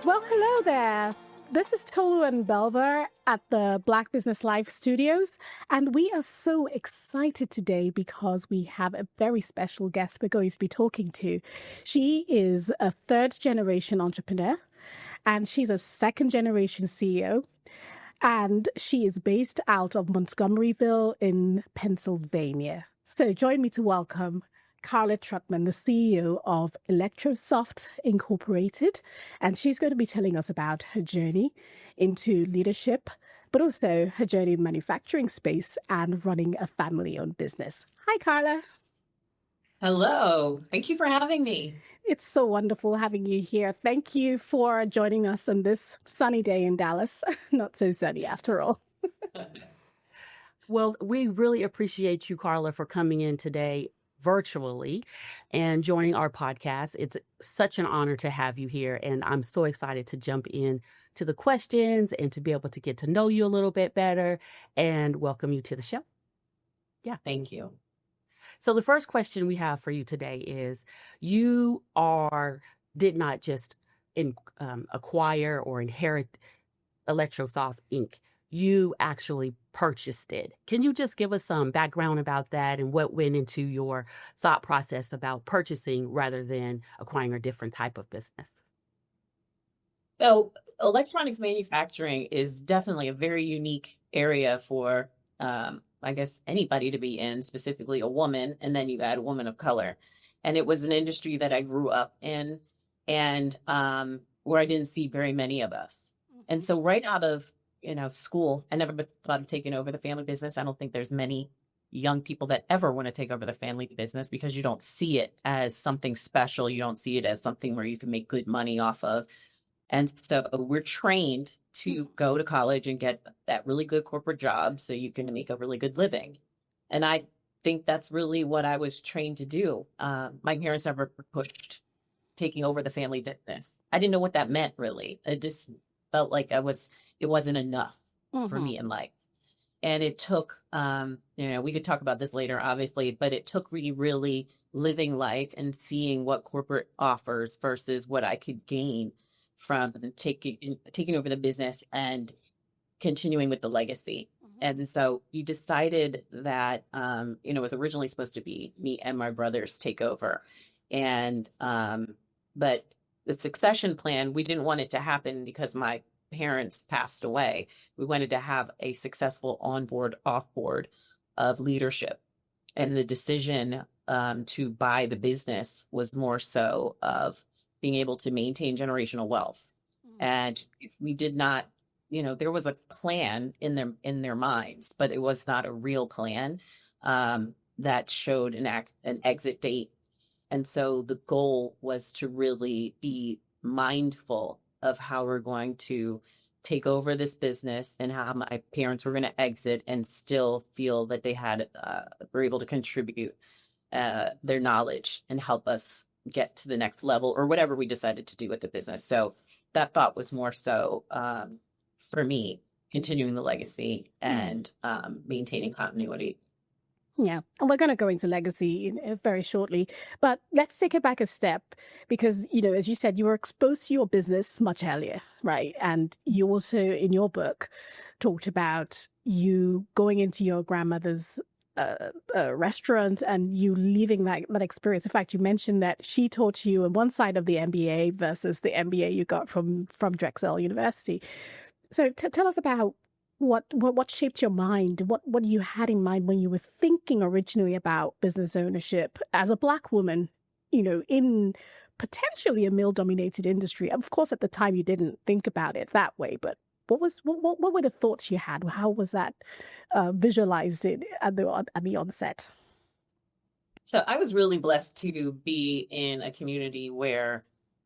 Well, hello there. This is Tolu and Belver at the Black Business Life Studios, and we are so excited today because we have a very special guest we're going to be talking to. She is a third-generation entrepreneur, and she's a second-generation CEO, and she is based out of Montgomeryville in Pennsylvania. So join me to welcome Karla Trotman, the CEO of Electrosoft Incorporated, and she's going to be telling us about her journey into leadership, but also her journey in manufacturing space and running a family-owned business. Hi, Karla. Hello. Thank you for having me. It's so wonderful having you here. Thank you for joining us on this sunny day in Dallas. Not so sunny after all. Well, we really appreciate you, Karla, for coming in today virtually and joining our podcast. It's such an honor to have you here, and I'm so excited to jump in to the questions and to be able to get to know you a little bit better and welcome you to the show. Yeah, thank you. So the first question we have for you today is, you did not just acquire or inherit Electrosoft Inc. You actually purchased it. Can you just give us some background about that and what went into your thought process about purchasing rather than acquiring a different type of business? So electronics manufacturing is definitely a very unique area for, I guess, anybody to be in, specifically a woman, and then you add a woman of color. And it was an industry that I grew up in and where I didn't see very many of us. And so right out of school, I never thought of taking over the family business. I don't think there's many young people that ever want to take over the family business because you don't see it as something special. You don't see it as something where you can make good money off of. And so we're trained to go to college and get that really good corporate job so you can make a really good living. And I think that's really what I was trained to do. My parents never pushed taking over the family business. I didn't know what that meant, really. It just felt like it wasn't enough for me in life. And it took, we could talk about this later, obviously, but it took me really living life and seeing what corporate offers versus what I could gain from taking over the business and continuing with the legacy. And so we decided that, it was originally supposed to be me and my brothers take over. And, but the succession plan, we didn't want it to happen because my parents passed away. We wanted to have a successful onboard, offboard of leadership. And the decision to buy the business was more so of being able to maintain generational wealth. And if we did not, there was a plan in their minds, but it was not a real plan that showed an exit date. And so the goal was to really be mindful of how we're going to take over this business and how my parents were going to exit and still feel that they were able to contribute their knowledge and help us get to the next level or whatever we decided to do with the business. So that thought was more so for me, continuing the legacy and maintaining continuity. Yeah, and we're going to go into legacy very shortly, but let's take it back a step because, as you said, you were exposed to your business much earlier, right? And you also, in your book, talked about you going into your grandmother's restaurant and you leaving that experience. In fact, you mentioned that she taught you on one side of the MBA versus the MBA you got from Drexel University. So tell us about what shaped your mind? What you had in mind when you were thinking originally about business ownership as a Black woman, in potentially a male-dominated industry? Of course, at the time you didn't think about it that way, but what were the thoughts you had? How was that visualized at the onset? So I was really blessed to be in a community where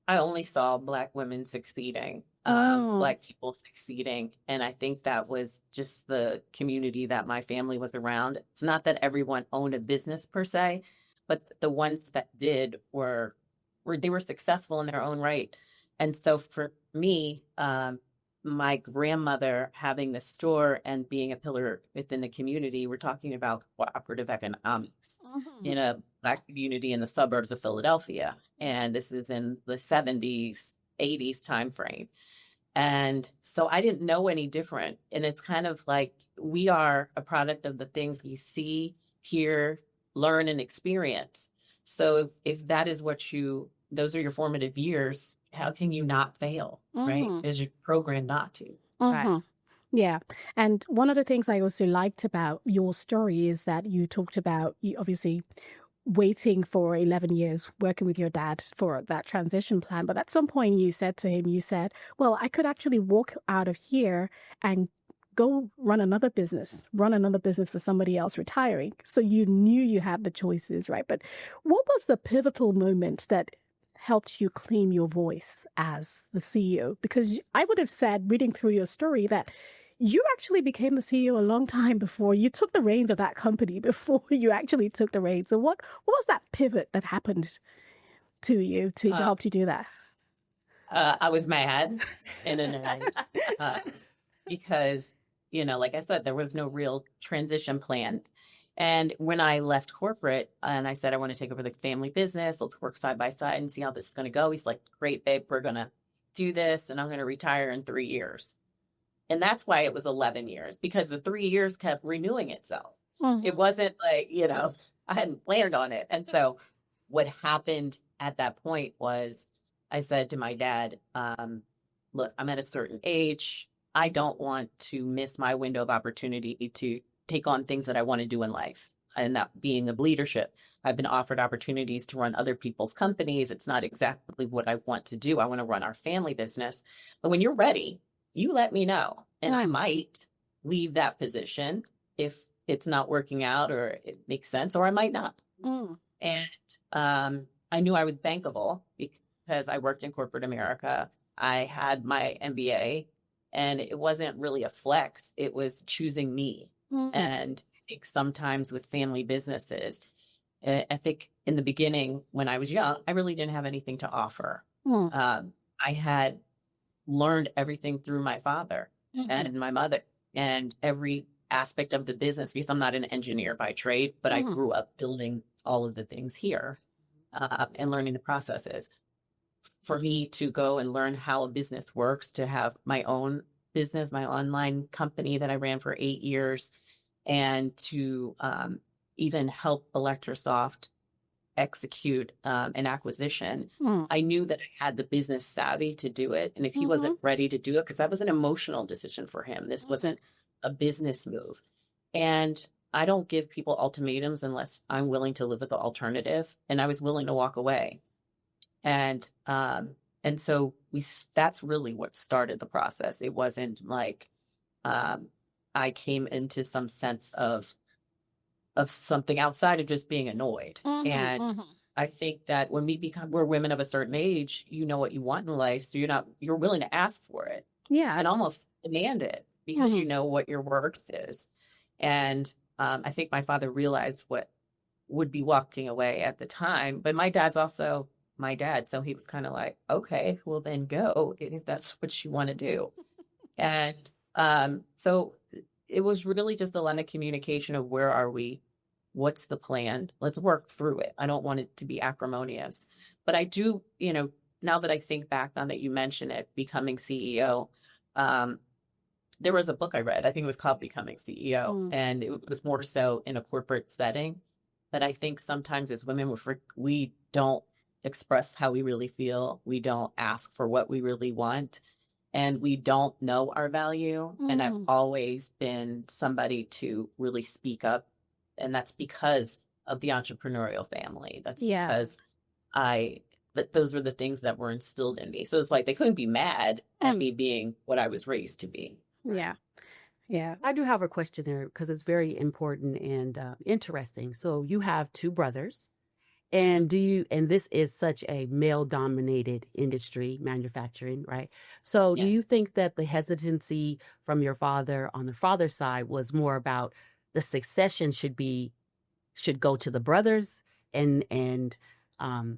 I only saw Black women succeeding. Black people succeeding. And I think that was just the community that my family was around. It's not that everyone owned a business per se, but the ones that did were successful in their own right. And so for me, my grandmother having the store and being a pillar within the community, we're talking about cooperative economics in a Black community in the suburbs of Philadelphia. And this is in the 70s, 80s timeframe. And so I didn't know any different. And it's kind of like we are a product of the things we see, hear, learn, and experience. So if that is those are your formative years, how can you not fail, right? Mm-hmm. Is you're programmed not to. Right. Mm-hmm. Yeah. And one of the things I also liked about your story is that you talked about you obviously waiting for 11 years working with your dad for that transition plan. But at some point you said to him, you said, well, I could actually walk out of here and go run another business for somebody else retiring. So you knew you had the choices, right? But what was the pivotal moment that helped you claim your voice as the CEO? Because I would have said, reading through your story, that you actually became the CEO a long time before you took the reins of that company, before you actually took the reins. So what was that pivot that happened to you to help you do that? I was mad in a night because, like I said, there was no real transition plan. And when I left corporate and I said, I want to take over the family business, let's work side by side and see how this is going to go. He's like, great, babe, we're going to do this and I'm going to retire in 3 years. And that's why it was 11 years, because the 3 years kept renewing itself. Mm-hmm. It wasn't like, I hadn't planned on it. And so what happened at that point was I said to my dad, look, I'm at a certain age. I don't want to miss my window of opportunity to take on things that I want to do in life. And that being of leadership. I've been offered opportunities to run other people's companies. It's not exactly what I want to do. I want to run our family business. But when you're ready, you let me know. And I might leave that position if it's not working out or it makes sense, or I might not. Mm. And I knew I was bankable because I worked in corporate America. I had my MBA, and it wasn't really a flex. It was choosing me. Mm. And I think sometimes with family businesses, I think in the beginning when I was young, I really didn't have anything to offer. Mm. I had learned everything through my father and my mother and every aspect of the business, because I'm not an engineer by trade, but I grew up building all of the things here and learning the processes. For me to go and learn how a business works, to have my own business, my online company that I ran for 8 years, and to even help Electrosoft execute an acquisition, I knew that I had the business savvy to do it. And if he wasn't ready to do it, because that was an emotional decision for him, this wasn't a business move. And I don't give people ultimatums unless I'm willing to live with the alternative. And I was willing to walk away. And so that's really what started the process. It wasn't like I came into some sense of something outside of just being annoyed. And I think that when we're women of a certain age, you know what you want in life. So you're willing to ask for it. Yeah. And almost demand it because you know what your worth is. And I think my father realized what would be walking away at the time. But my dad's also my dad. So he was kind of like, okay, well then go if that's what you want to do. And so it was really just a line of communication of where are we? What's the plan? Let's work through it. I don't want it to be acrimonious. But I do, now that I think back on that, you mentioned it, becoming CEO, there was a book I read, I think it was called Becoming CEO, and it was more so in a corporate setting. But I think sometimes as women, we don't express how we really feel. We don't ask for what we really want. And we don't know our value. And I've always been somebody to really speak up. And that's because of the entrepreneurial family. That's because those were the things that were instilled in me. So it's like they couldn't be mad at me being what I was raised to be. Yeah. Yeah. I do have a question there because it's very important and interesting. So you have 2 brothers. And this is such a male-dominated industry, manufacturing, right? So do you think that the hesitancy from your father on the father's side was more about the succession should go to the brothers? And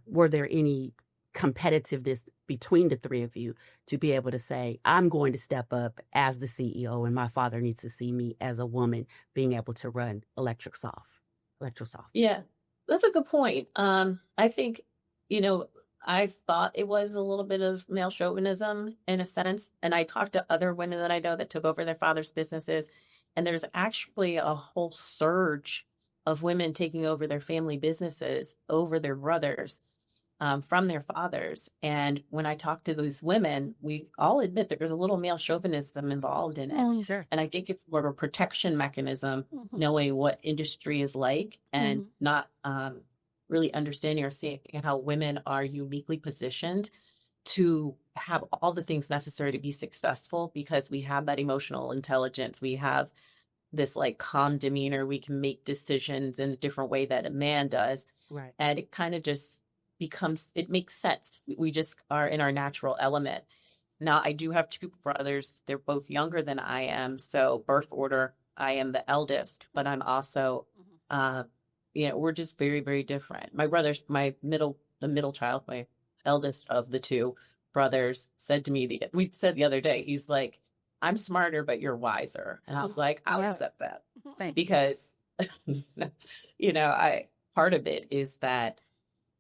were there any competitiveness between the 3 of you to be able to say, I'm going to step up as the CEO and my father needs to see me as a woman being able to run Electrosoft? Yeah. That's a good point. I think, I thought it was a little bit of male chauvinism in a sense. And I talked to other women that I know that took over their father's businesses. And there's actually a whole surge of women taking over their family businesses over their brothers, from their fathers. And when I talk to those women, we all admit there's a little male chauvinism involved in it. Sure. And I think it's more of a protection mechanism, Mhm. knowing what industry is like and Mhm. not really understanding or seeing how women are uniquely positioned to have all the things necessary to be successful because we have that emotional intelligence. We have this like calm demeanor. We can make decisions in a different way that a man does. Right. And it kind of just it makes sense. We just are in our natural element. Now, I do have two brothers. They're both younger than I am. So, birth order, I am the eldest, but I'm also, we're just very, very different. My brother, the middle child, my eldest of the two brothers, said to me, we said the other day, he's like, I'm smarter, but you're wiser. And I was like, I'll Yeah. accept that Thank you. because, part of it is that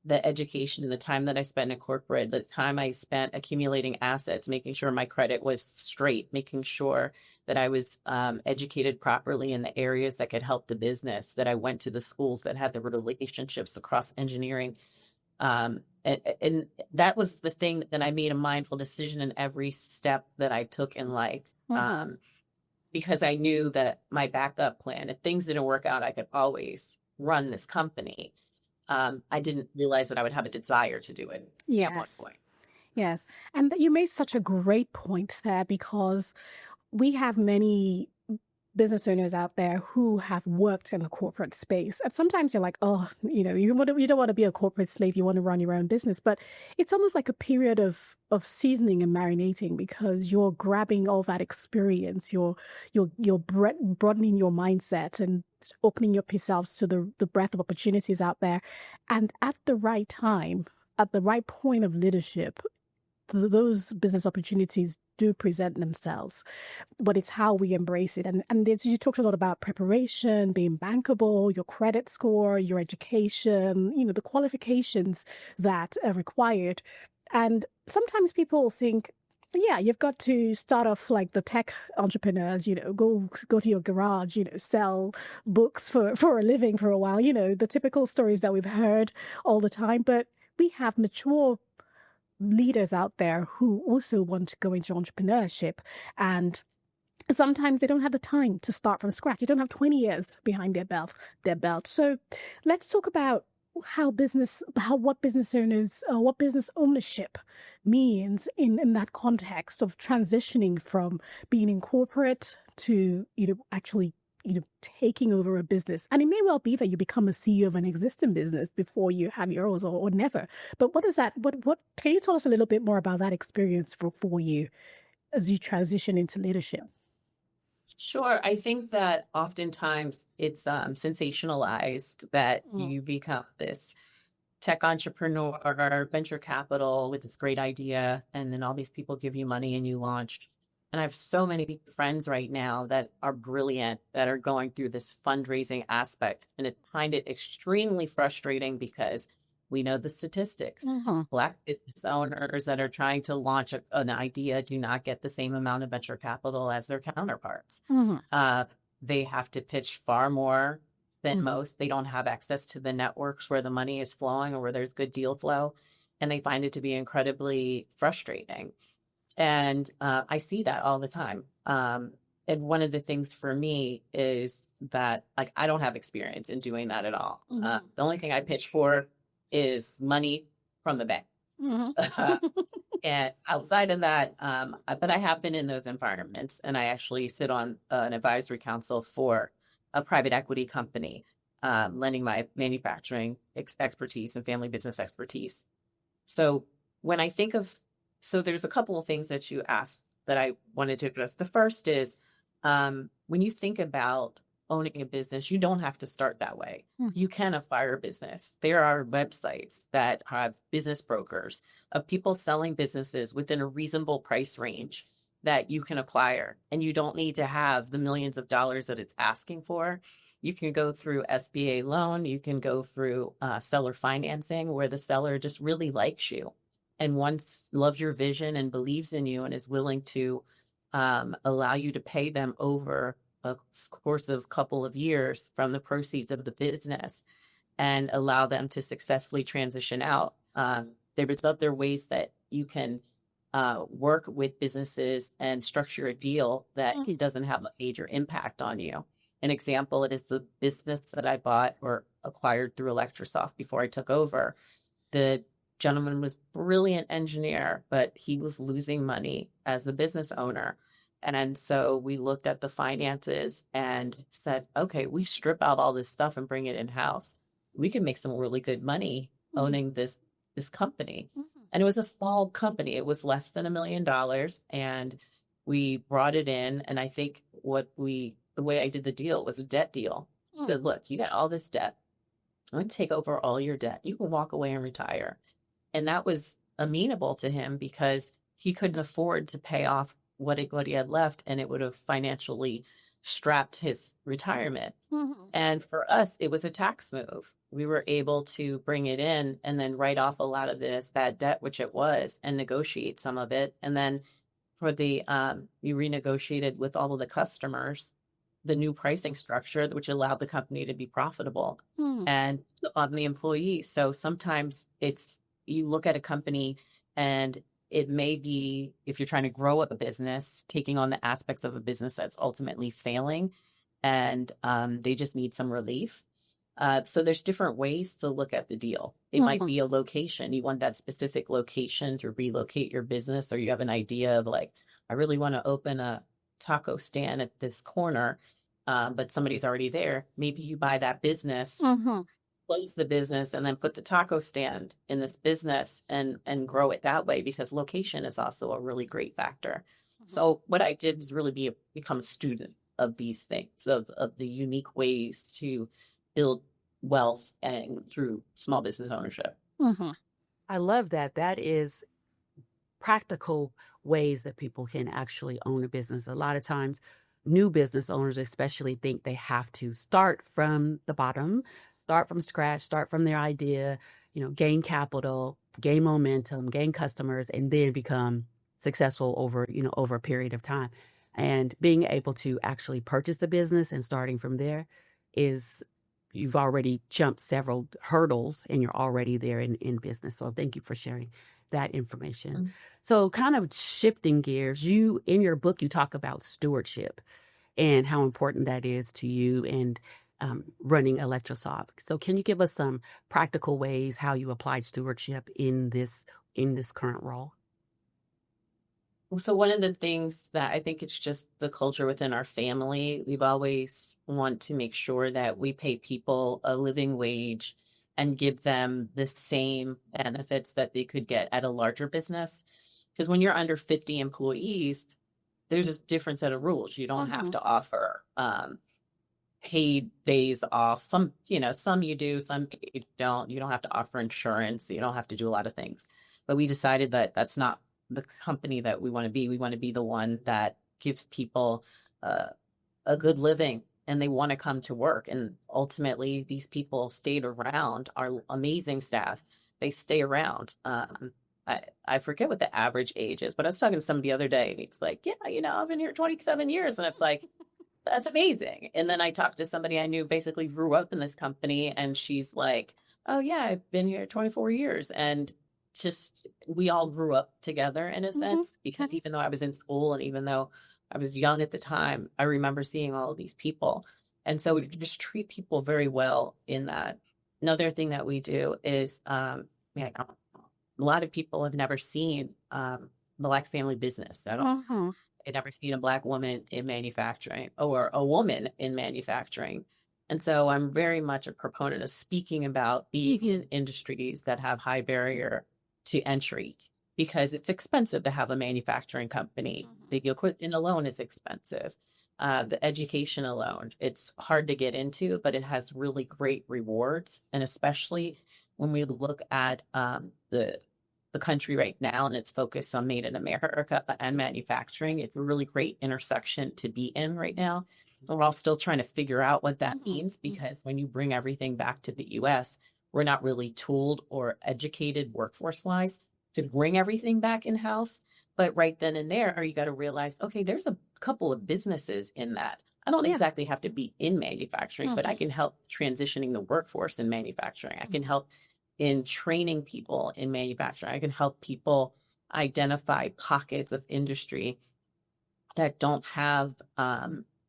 the education and the time that I spent in corporate, the time I spent accumulating assets, making sure my credit was straight, making sure that I was educated properly in the areas that could help the business, that I went to the schools that had the relationships across engineering. And that was the thing that I made a mindful decision in every step that I took in life. Because I knew that my backup plan, if things didn't work out, I could always run this company. I didn't realize that I would have a desire to do it at one Yes. point. Yes. And you made such a great point there because we have many business owners out there who have worked in the corporate space. And sometimes you're like, oh, you don't want to be a corporate slave. You want to run your own business. But it's almost like a period of seasoning and marinating because you're grabbing all that experience. You're broadening your mindset and opening up yourselves to the breadth of opportunities out there. And at the right time, at the right point of leadership, those business opportunities do present themselves, but it's how we embrace it. And you talked a lot about preparation, being bankable, your credit score, your education, the qualifications that are required. And sometimes people think, yeah, you've got to start off like the tech entrepreneurs, go to your garage, sell books for a living for a while, the typical stories that we've heard all the time. But we have mature leaders out there who also want to go into entrepreneurship, and sometimes they don't have the time to start from scratch. You don't have 20 years behind their belt. So let's talk about what business ownership means in that context of transitioning from being in corporate to actually taking over a business. And it may well be that you become a CEO of an existing business before you have yours, or never. But what can you tell us a little bit more about that experience for you as you transition into leadership? Sure. I think that oftentimes it's sensationalized that you become this tech entrepreneur or venture capital with this great idea, and then all these people give you money and you launch. And I have so many friends right now that are brilliant, that are going through this fundraising aspect. And I find it extremely frustrating because we know the statistics. Black business owners that are trying to launch an idea do not get the same amount of venture capital as their counterparts. They have to pitch far more than most. They don't have access to the networks where the money is flowing or where there's good deal flow. And they find it to be incredibly frustrating. And I see that all the time. And one of the things for me is that I don't have experience in doing that at all. The only thing I pitch for is money from the bank. And outside of that, but I have been in those environments, and I actually sit on an advisory council for a private equity company, lending my manufacturing expertise and family business expertise. So when I think so there's a couple of things that you asked that I wanted to address. The first is when you think about owning a business, you don't have to start that way. You can acquire a business. There are websites that have business brokers of people selling businesses within a reasonable price range that you can acquire. And you don't need to have the millions of dollars that it's asking for. You can go through SBA loan, you can go through seller financing where the seller just really likes you and once loves your vision and believes in you and is willing to allow you to pay them over a course of couple of years from the proceeds of the business and allow them to successfully transition out. There's other ways that you can work with businesses and structure a deal that doesn't have a major impact on you. An example, it is the business that I bought or acquired through Electrosoft before I took over. The gentleman was a brilliant engineer, but he was losing money as a business owner. And so we looked at the finances and said, okay, we strip out all this stuff and bring it in-house. We can make some really good money owning this company. And it was a small company. It was less than $1 million. And we brought it in. And I think the way I did the deal was a debt deal. I said, look, you got all this debt. I'm going to take over all your debt. You can walk away and retire. And that was amenable to him because he couldn't afford to pay off what he had left, and it would have financially strapped his retirement. And for us, it was a tax move. We were able to bring it in and then write off a lot of it as bad debt, which it was, and negotiate some of it. And then for we renegotiated with all of the customers the new pricing structure, which allowed the company to be profitable and on the employees. So sometimes you look at a company and it may be, if you're trying to grow up a business, taking on the aspects of a business that's ultimately failing and they just need some relief. So there's different ways to look at the deal. It might be a location. You want that specific location to relocate your business, or you have an idea of like, I really want to open a taco stand at this corner, but somebody's already there. Maybe you buy that business, close the business, and then put the taco stand in this business and grow it that way, because location is also a really great factor. So what I did was really become a student of these things, of the unique ways to build wealth and through small business ownership. I love that. That is practical ways that people can actually own a business. A lot of times, new business owners especially think they have to start from the bottom, start from scratch, start from their idea, gain capital, gain momentum, gain customers, and then become successful over a period of time. And being able to actually purchase a business and starting from there you've already jumped several hurdles and you're already there in business. So thank you for sharing that information. So kind of shifting gears, in your book, you talk about stewardship and how important that is to you and running Electrosoft. So can you give us some practical ways how you applied stewardship in this current role? So one of the things that I think it's just the culture within our family, we've always want to make sure that we pay people a living wage and give them the same benefits that they could get at a larger business. Because when you're under 50 employees, there's a different set of rules. You don't have to offer paid days off. Some you do, some you don't. You don't have to offer insurance. You don't have to do a lot of things. But we decided that that's not the company that we want to be. We want to be the one that gives people a good living and they want to come to work. And ultimately, these people stayed around, our amazing staff. They stay around. I forget what the average age is, but I was talking to somebody the other day and he's like, yeah, I've been here 27 years. And it's like, that's amazing. And then I talked to somebody I knew basically grew up in this company and she's like, oh yeah, I've been here 24 years. And just, we all grew up together in a sense, because even though I was in school and even though I was young at the time, I remember seeing all of these people. And so we just treat people very well in that. Another thing that we do is, a lot of people have never seen Black family business at all. They've never seen a Black woman in manufacturing or a woman in manufacturing. And so I'm very much a proponent of speaking about being in industries that have high barrier to entry, because it's expensive to have a manufacturing company. The equipment alone is expensive. The education alone, it's hard to get into, but it has really great rewards. And especially when we look at the country right now and it's focused on made in America and manufacturing, it's a really great intersection to be in right now. we're all still trying to figure out what that Mhm. means, because when you bring everything back to the US, we're not really tooled or educated workforce wise to bring everything back in house. But right then and there, you got to realize, okay, there's a couple of businesses in that. I don't Yeah. exactly have to be in manufacturing, but I Mhm. can help transitioning the workforce in manufacturing. I can help in training people in manufacturing. I can help people identify pockets of industry that don't have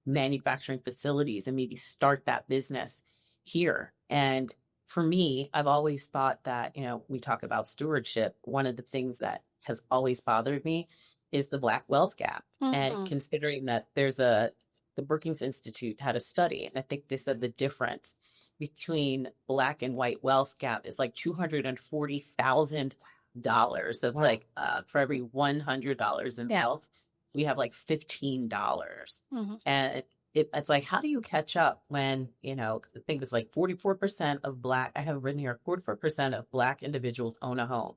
manufacturing facilities and maybe start that business here. And for me, I've always thought that, we talk about stewardship. One of the things that has always bothered me is the Black wealth gap. And Mhm. considering that the Brookings Institute had a study, and I think they said the difference between Black and white wealth gap is like $240,000. So it's Wow. like for every $100 in Yeah. wealth, we have like $15. Mhm. And it's like, how do you catch up when, I think it's like 44% of I have written here, 44% of Black individuals own a home.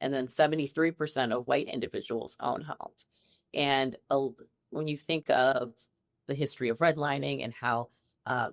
And then 73% of white individuals own homes. And when you think of the history of redlining and how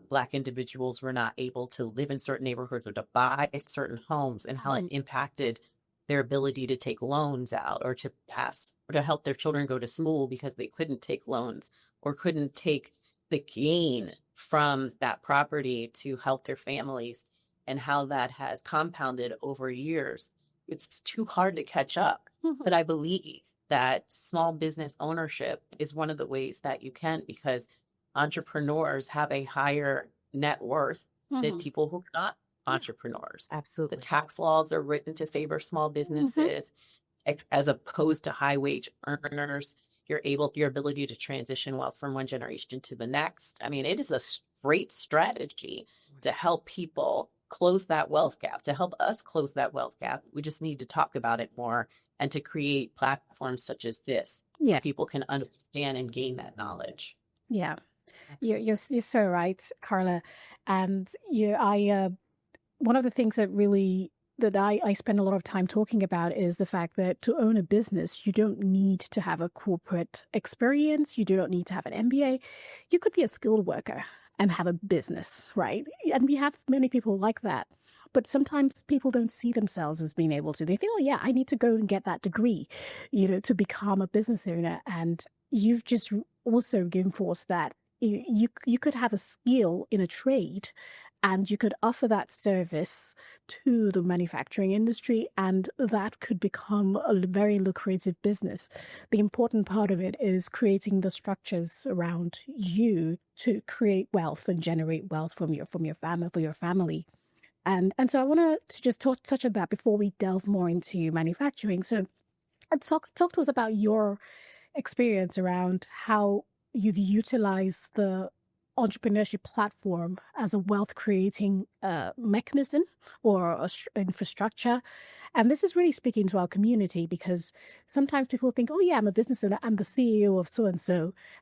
Black individuals were not able to live in certain neighborhoods or to buy certain homes, and how it impacted their ability to take loans out or to pass or to help their children go to school because they couldn't take loans or couldn't take the gain from that property to help their families, and how that has compounded over years. It's too hard to catch up. Mhm. But I believe that small business ownership is one of the ways that you can, because entrepreneurs have a higher net worth than Mhm. people who are not entrepreneurs. The Absolutely. tax laws are written to favor small Mhm. businesses as opposed to high wage earners. Your ability to transition wealth from one generation to the next. I mean, it is a great strategy to help people close that wealth gap, to help us close that wealth gap. We just need to talk about it more and to create platforms such as this where Yeah. people can understand and gain that knowledge. Yeah. You're, Absolutely. you're so right, Carla. And one of the things that I spend a lot of time talking about is the fact that to own a business, you don't need to have a corporate experience. You do not need to have an MBA. You could be a skilled worker and have a business, right? And we have many people like that. But sometimes people don't see themselves as being able to. They feel, oh, yeah, I need to go and get that degree, to become a business owner. And you've just also reinforced that you could have a skill in a trade and you could offer that service to the manufacturing industry, and that could become a very lucrative business. The important part of it is creating the structures around you to create wealth and generate wealth from your family for your family. And so I want to just touch on that before we delve more into manufacturing. So talk to us about your experience around how you've utilized the entrepreneurship platform as a wealth creating mechanism or infrastructure. And this is really speaking to our community, because sometimes people think, oh, yeah, I'm a business owner, I'm the CEO of so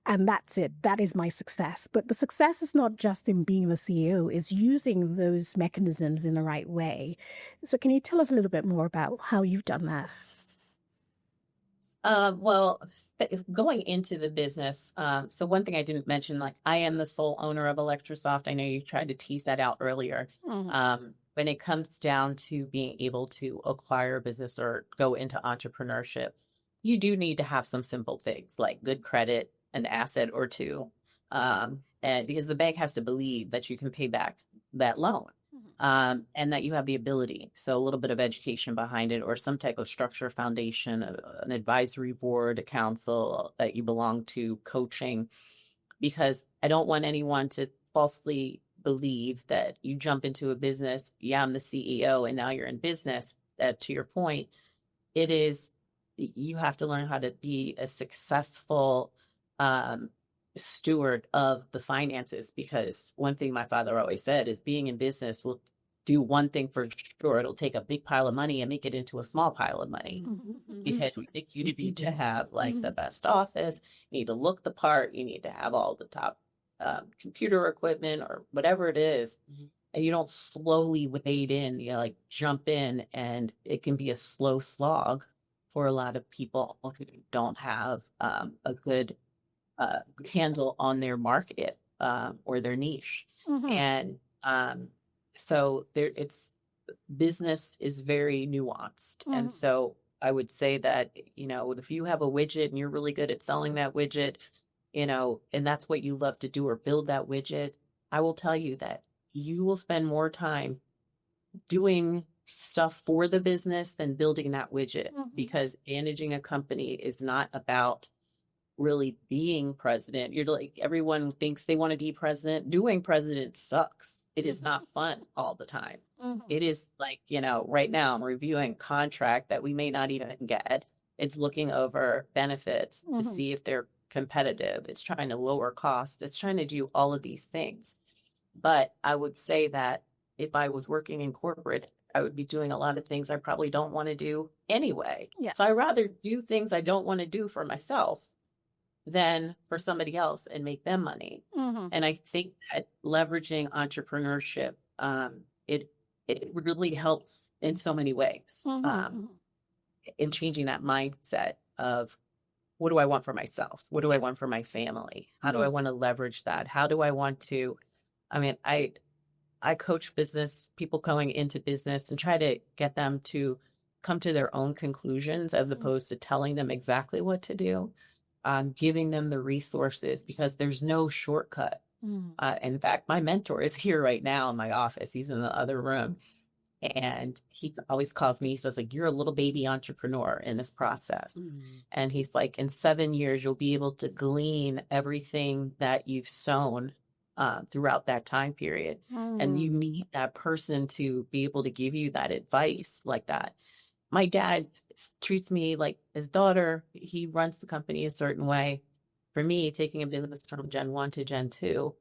and that's it. That is my success. But the success is not just in being the CEO, it's using those mechanisms in the right way. So, can you tell us a little bit more about how you've done that? Well, going into the business, so one thing I didn't mention, like I am the sole owner of Electrosoft. I know you tried to tease that out earlier. Mhm. When it comes down to being able to acquire a business or go into entrepreneurship, you do need to have some simple things like good credit, an asset or two, and because the bank has to believe that you can pay back that loan, and that you have the ability. So a little bit of education behind it, or some type of structure, foundation, an advisory board, a council that you belong to, coaching, because I don't want anyone to falsely believe that you jump into a business. Yeah, I'm the CEO, and now you're in business. That, to your point, it is, you have to learn how to be a successful um, steward of the finances, because one thing my father always said is being in business will do one thing for sure. It'll take a big pile of money and make it into a small pile of money, because we think you need to have like the best office, you need to look the part, you need to have all the top computer equipment or whatever it is, and you don't slowly wade in, like jump in, and it can be a slow slog for a lot of people who don't have a good handle on their market. or their niche. Mm-hmm. And so business is very nuanced. And so I would say that, if you have a widget and you're really good at selling that widget, and that's what you love to do, or build that widget, I will tell you that you will spend more time doing stuff for the business than building that widget, because managing a company is not about really being president. You're like, everyone thinks they want to be president. Doing president sucks. It is not fun all the time. It is like, right now I'm reviewing a contract that we may not even get. It's looking over benefits to see if they're competitive. It's trying to lower costs. It's trying to do all of these things. But I would say that if I was working in corporate, I would be doing a lot of things I probably don't want to do anyway. Yeah. So I rather do things I don't want to do for myself than for somebody else and make them money. And I think that leveraging entrepreneurship, it really helps in so many ways, in changing that mindset of, what do I want for myself? What do I want for my family? How do I want to leverage that? How do I want to, I coach people going into business and try to get them to come to their own conclusions, as opposed to telling them exactly what to do. Giving them the resources, because there's no shortcut. In fact, my mentor is here right now in my office. He's in the other room. And he always calls me, he says, like, you're a little baby entrepreneur in this process. And he's like, in 7 years, you'll be able to glean everything that you've sown throughout that time period. And you need that person to be able to give you that advice like that. My dad treats me like his daughter. He runs the company a certain way. For me, taking a business from Gen 1 to Gen 2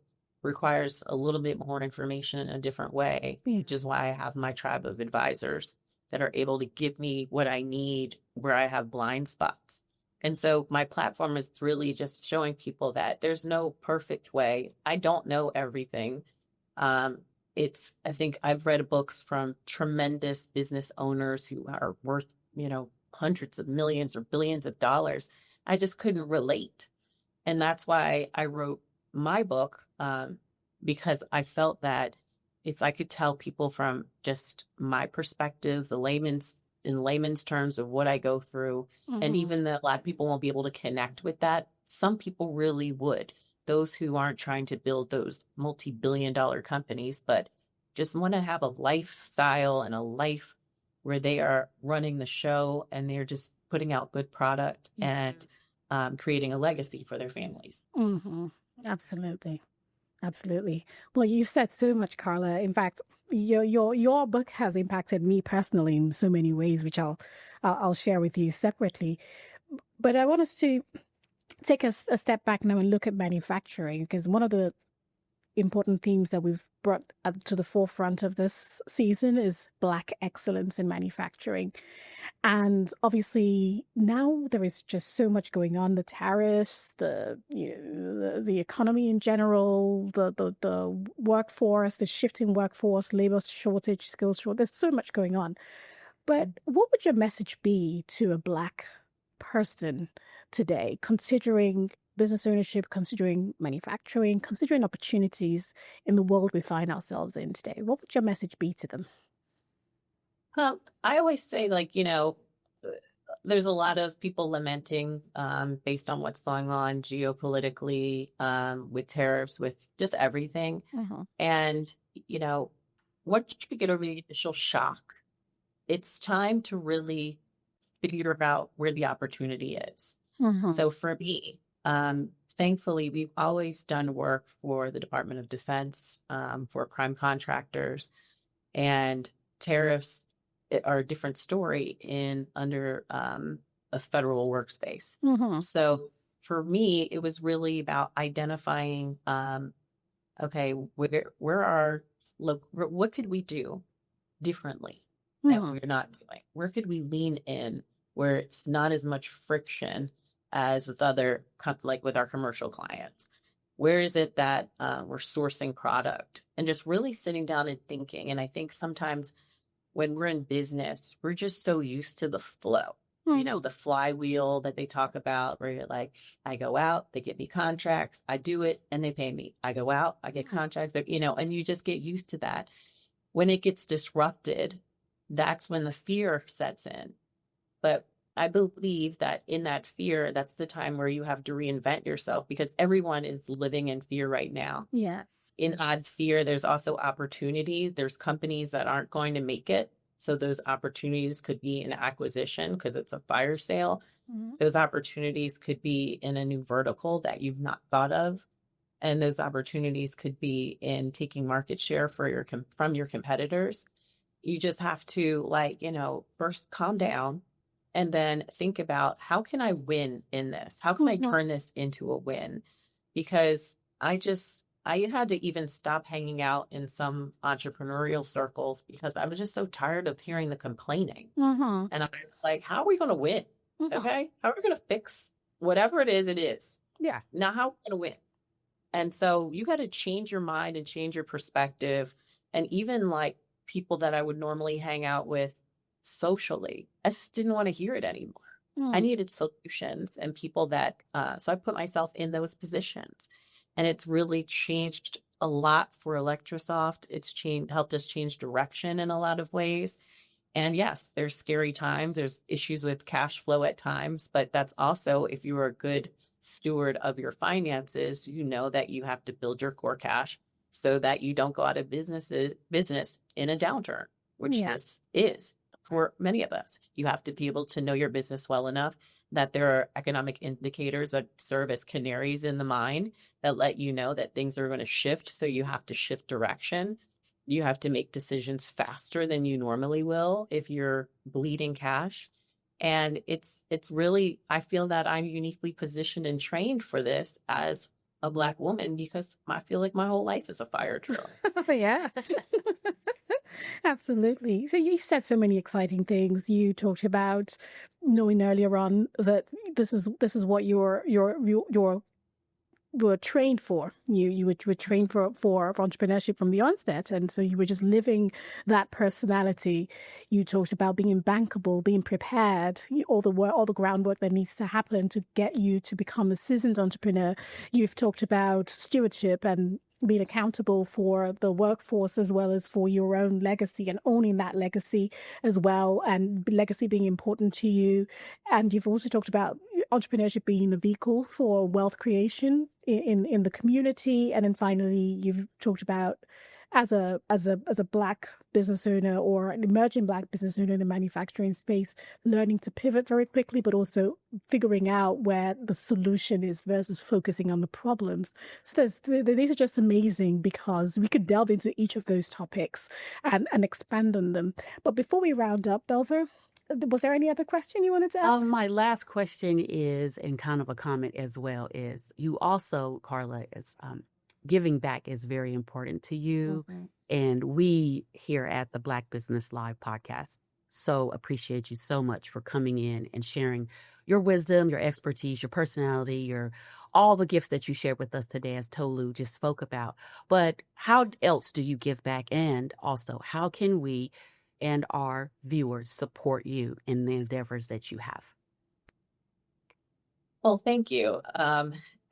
requires a little bit more information in a different way, which is why I have my tribe of advisors that are able to give me what I need where I have blind spots. And so my platform is really just showing people that there's no perfect way. I don't know everything. I think I've read books from tremendous business owners who are worth, hundreds of millions or billions of dollars. I just couldn't relate. And that's why I wrote my book, because I felt that if I could tell people from just my perspective, in layman's terms of what I go through, and even that a lot of people won't be able to connect with that, some people really would. Those who aren't trying to build those multi-billion-dollar companies, but just want to have a lifestyle and a life where they are running the show and they're just putting out good product and creating a legacy for their families. Absolutely. Absolutely. Well, you've said so much, Karla. In fact, your book has impacted me personally in so many ways, which I'll share with you separately. But I want us to take a step back now and look at manufacturing, because one of the important themes that we've brought to the forefront of this season is Black excellence in manufacturing. And obviously now there is just so much going on: the tariffs, the economy in general, the workforce, the shifting workforce, labor shortage, skills shortage. There's so much going on. But what would your message be to a Black person today, considering business ownership, considering manufacturing, considering opportunities in the world we find ourselves in today? What would your message be to them? I always say, there's a lot of people lamenting based on what's going on geopolitically, with tariffs, with just everything. And, once you get over the initial shock, it's time to really figure out where the opportunity is. So for me, thankfully, we've always done work for the Department of Defense, for prime contractors, and tariffs are a different story under a federal workspace. So for me, it was really about identifying, what could we do differently that we're not doing? Where could we lean in where it's not as much friction as with with our commercial clients? Where is it that we're sourcing product? And just really sitting down and thinking. And I think sometimes when we're in business, we're just so used to the flow. The flywheel that they talk about, where you're like, I go out, they get me contracts, I do it, and they pay me. I go out, I get contracts, and you just get used to that. When it gets disrupted, that's when the fear sets in. But I believe that in that fear, that's the time where you have to reinvent yourself, because everyone is living in fear right now. Yes. In odd fear, there's also opportunity. There's companies that aren't going to make it. So those opportunities could be an acquisition because it's a fire sale. Those opportunities could be in a new vertical that you've not thought of. And those opportunities could be in taking market share from your competitors. You just have to first calm down and then think about, how can I win in this? How can I turn this into a win? Because I had to even stop hanging out in some entrepreneurial circles because I was just so tired of hearing the complaining. And I was like, how are we going to win? Okay. How are we going to fix whatever it is? It is. Yeah. Now, how are we going to win? And so you got to change your mind and change your perspective. And even like people that I would normally hang out with socially, I just didn't want to hear it anymore. I needed solutions and people that, so I put myself in those positions, and it's really changed a lot for Electrosoft. It's helped us change direction in a lot of ways. And yes, there's scary times. There's issues with cash flow at times, but that's also, if you are a good steward of your finances, you know that you have to build your core cash so that you don't go out of business in a downturn, which this is for many of us. You have to be able to know your business well enough that there are economic indicators that serve as canaries in the mine that let you know that things are going to shift. So you have to shift direction. You have to make decisions faster than you normally will if you're bleeding cash. And it's really, I feel that I'm uniquely positioned and trained for this as a Black woman, because I feel like my whole life is a fire drill. Yeah. Absolutely. So you said so many exciting things. You talked about knowing earlier on that this is what you're were trained for. You were trained for entrepreneurship from the onset, and so you were just living that personality. You talked about being bankable, being prepared, all the groundwork that needs to happen to get you to become a seasoned entrepreneur. You've talked about stewardship and being accountable for the workforce as well as for your own legacy and owning that legacy as well, and legacy being important to you. And you've also talked about entrepreneurship being a vehicle for wealth creation in the community. And then finally, you've talked about as a Black business owner or an emerging Black business owner in the manufacturing space, learning to pivot very quickly, but also figuring out where the solution is versus focusing on the problems. So these are just amazing, because we could delve into each of those topics and expand on them. But before we round up, Belver, was there any other question you wanted to ask? My last question is, and kind of a comment as well, is you also, Karla, is giving back is very important to you. Mm-hmm. And we here at the Black Business Live podcast so appreciate you so much for coming in and sharing your wisdom, your expertise, your personality, all the gifts that you shared with us today, as Tolu just spoke about. But how else do you give back? And also, how can we and our viewers support you in the endeavors that you have? Well, thank you.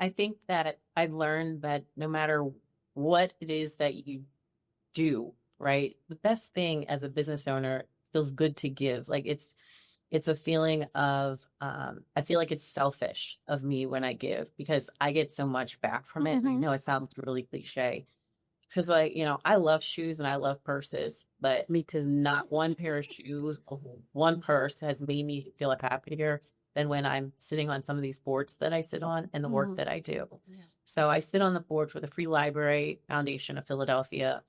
I think that I learned that no matter what it is that you do, right, the best thing as a business owner feels good to give. Like it's a feeling of, I feel like it's selfish of me when I give, because I get so much back from it. Mm-hmm. I know it sounds really cliche, because I love shoes and I love purses, but Me too. not one pair of shoes, one purse has made me feel happier than when I'm sitting on some of these boards that I sit on and the work that I do. Yeah. So I sit on the board for the Free Library Foundation of Philadelphia,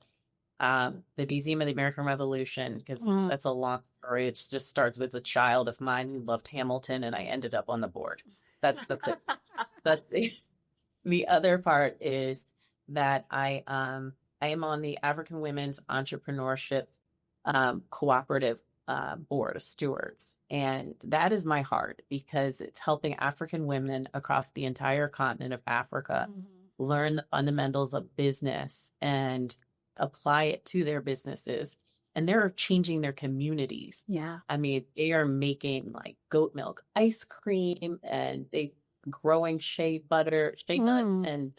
the Museum of the American Revolution, because that's a long story. It just starts with a child of mine who loved Hamilton, and I ended up on the board. That's the clip. But the other part is that I am on the African Women's Entrepreneurship Cooperative Board of Stewards. And that is my heart, because it's helping African women across the entire continent of Africa learn the fundamentals of business and apply it to their businesses and they're changing their communities. Yeah. I mean, they are making like goat milk ice cream, and they growing shea nut, Mm. and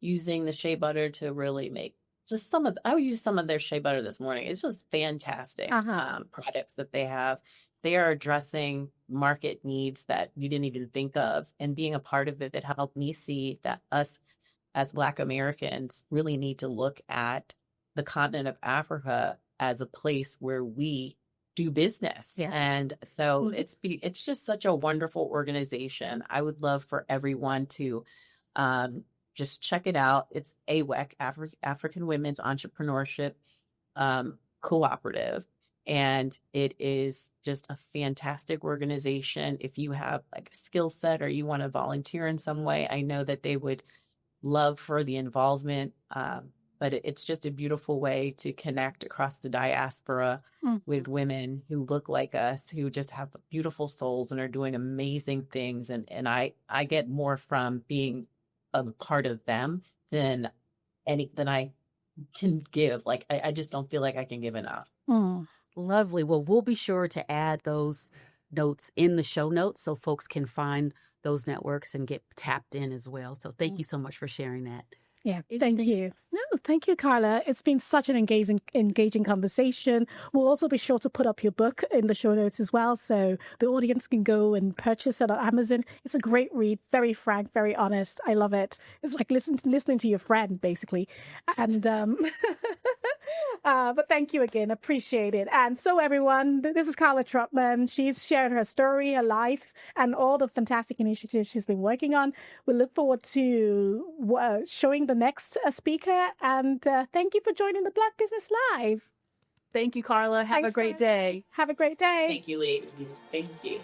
using the shea butter to really make just I would use some of their shea butter this morning. It's just fantastic products that they have. They are addressing market needs that we didn't even think of, and being a part of it that helped me see that us as Black Americans really need to look at the continent of Africa as a place where we do business. Yes. And so it's just such a wonderful organization. I would love for everyone to just check it out. It's AWEC, African Women's Entrepreneurship Cooperative. And it is just a fantastic organization. If you have like a skill set or you want to volunteer in some way, I know that they would love for the involvement. But it's just a beautiful way to connect across the diaspora with women who look like us, who just have beautiful souls and are doing amazing things. And I get more from being a part of them than I can give. Like, I just don't feel like I can give enough. Lovely. Well, we'll be sure to add those notes in the show notes so folks can find those networks and get tapped in as well. So thank you so much for sharing that. Yeah, thank you. No, thank you, Karla. It's been such an engaging conversation. We'll also be sure to put up your book in the show notes as well, so the audience can go and purchase it on Amazon. It's a great read, very frank, very honest. I love it. It's like listening to your friend, basically. And but thank you again. Appreciate it. And so, everyone, this is Karla Trotman. She's shared her story, her life, and all the fantastic initiatives she's been working on. We look forward to showing the next speaker. And thank you for joining the Black Business Live. Thank you, Karla. Have a great day. Have a great day. Thank you, ladies. Thank you.